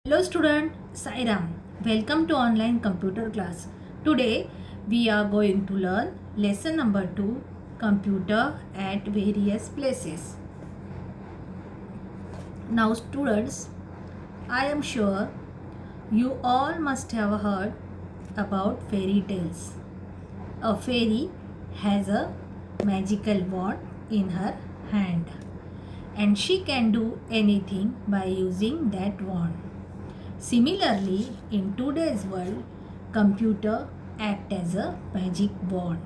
Hello student, Sai Ram. Welcome to online computer class. Today we are going to learn lesson number 2, computer at various places. Now students, I am sure you all must have heard about fairy tales. A fairy has a magical wand in her hand and she can do anything by using that wand. Similarly, in today's world, computer act as a magic wand.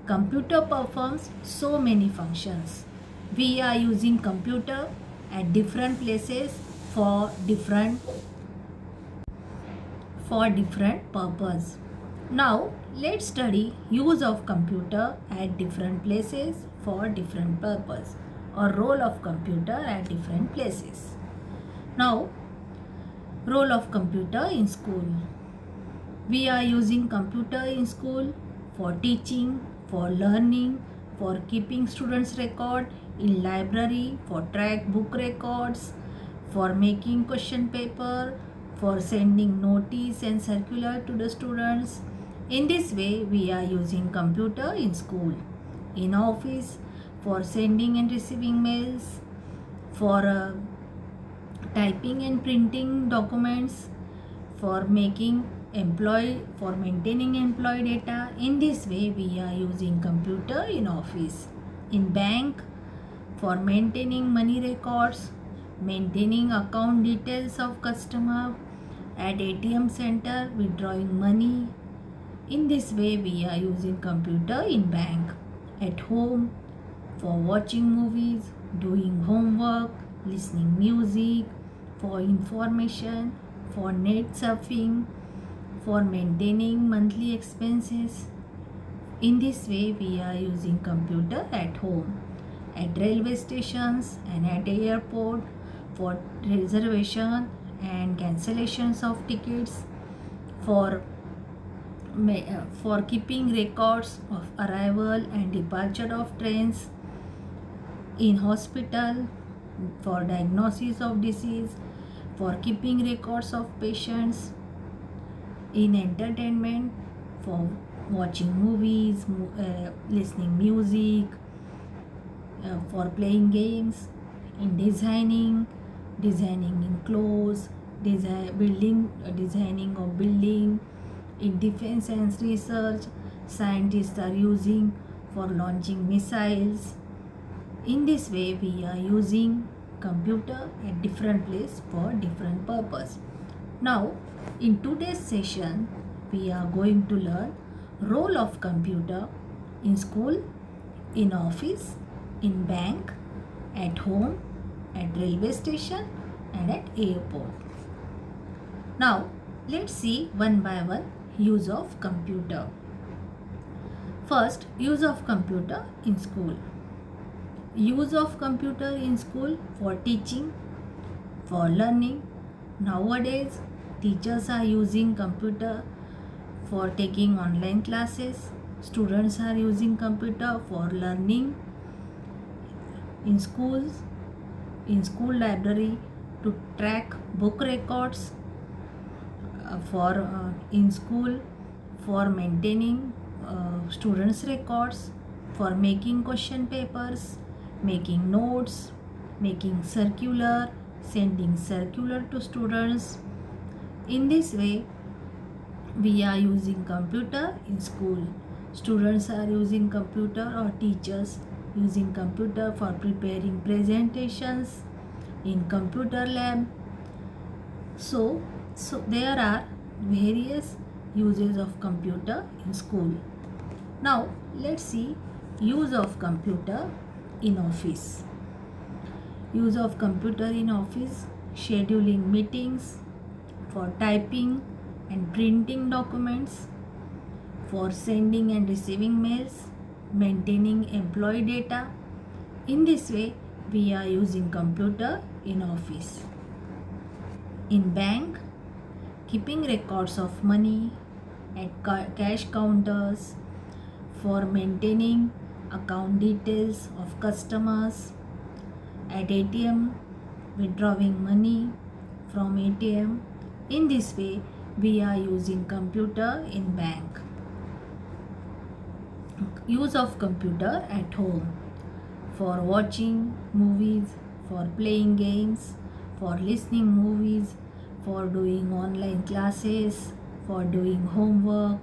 Computer performs so many functions. We are using computer at different places for different purpose. Now, let's study use of computer at different places for different purpose, or role of computer at different places. Now, role of computer in school. We are using computer in school for teaching, for learning, for keeping students record in library, for track book records, for making question paper, for sending notice and circular to the students. In this way, we are using computer in school, in office, for sending and receiving mails, for typing and printing documents, for maintaining employee data. In this way, we are using computer in office. In bank, for maintaining money records, maintaining account details of customer. At ATM center, withdrawing money. In this way, we are using computer in bank. At home, for watching movies, doing homework, listening music, for information, for net surfing, for maintaining monthly expenses. In this way, we are using computer at home, at railway stations and at airport, for reservation and cancellations of tickets, for keeping records of arrival and departure of trains, in hospital, for diagnosis of disease, for keeping records of patients, in entertainment, for watching movies, listening music, for playing games, in designing in clothes, designing of building, in defense and research. Scientists are using for launching missiles. In this way, we are using computer at different place for different purpose. Now, in today's session, we are going to learn role of computer in school, in office, in bank, at home, at railway station and at airport. Now, let's see one by one use of computer. First, use of computer in school. Use of computer in school for teaching, for learning. Nowadays, teachers are using computer for taking online classes. Students are using computer for learning. In schools, in school library, to track book records, in school, for maintaining students' records, for making question papers, making notes, making circular, sending circular to students. In this way, we are using computer in school. Students are using computer, or teachers using computer for preparing presentations in computer lab. So there are various uses of computer in school. Now let's see use of computer in office. Use of computer in office: scheduling meetings, for typing and printing documents, for sending and receiving mails, maintaining employee data. In this way, we are using computer in office. In bank, keeping records of money at cash counters, for maintaining account details of customers. At ATM, withdrawing money, from ATM. In this way, we are using computer in bank. Use of computer at home for watching movies, for playing games, for listening movies, for doing online classes, for doing homework,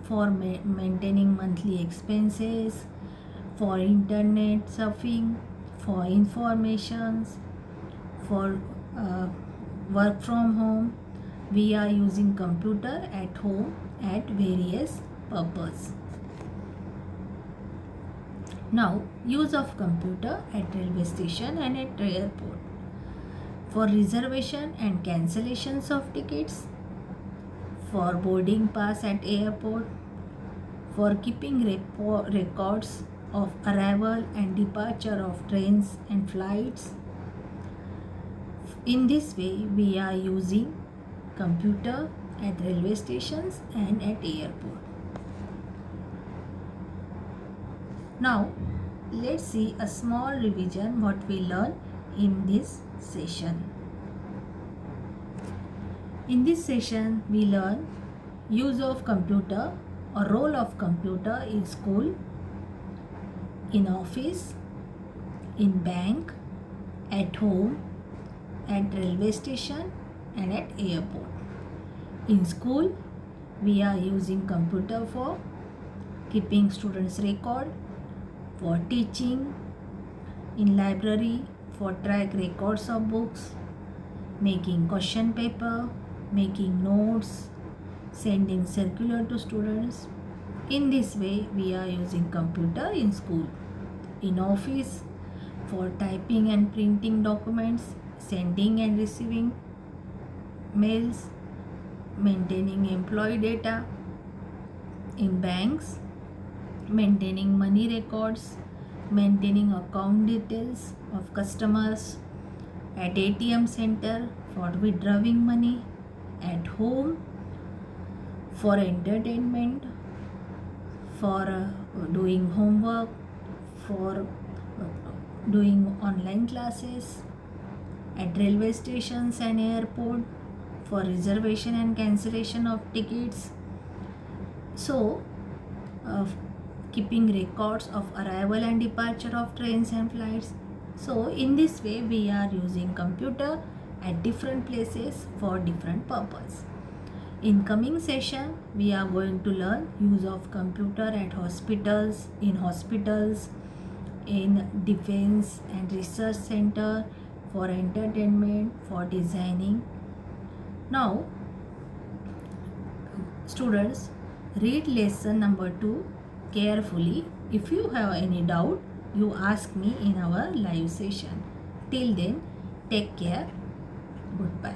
for maintaining monthly expenses, for internet surfing, for informations, for work from home. We are using computer at home at various purpose. Now, use of computer at railway station and at airport for reservation and cancellations of tickets, for boarding pass at airport, for keeping records of arrival and departure of trains and flights. In this way, we are using computer at railway stations and at airport. Now, let's see a small revision what we learned in this session. In this session, we learn use of computer or role of computer in school, in office, in bank, at home, at railway station and at airport. In school, we are using computer for keeping students' record, for teaching, in library for track records of books, making question paper, making notes, sending circular to students. In this way, we are using computer in school. In office, for typing and printing documents, sending and receiving mails, maintaining employee data. In banks, maintaining money records, maintaining account details of customers. At ATM center, for withdrawing money. At home, for entertainment, for doing homework, for doing online classes. At railway stations and airport, for reservation and cancellation of tickets. So, keeping records of arrival and departure of trains and flights. So, in this way, we are using computer at different places for different purpose. In coming session, we are going to learn use of computer at hospitals, in defense and research center, for entertainment, for designing. Now, students, read lesson number 2 carefully. If you have any doubt, you ask me in our live session. Till then, take care. Goodbye.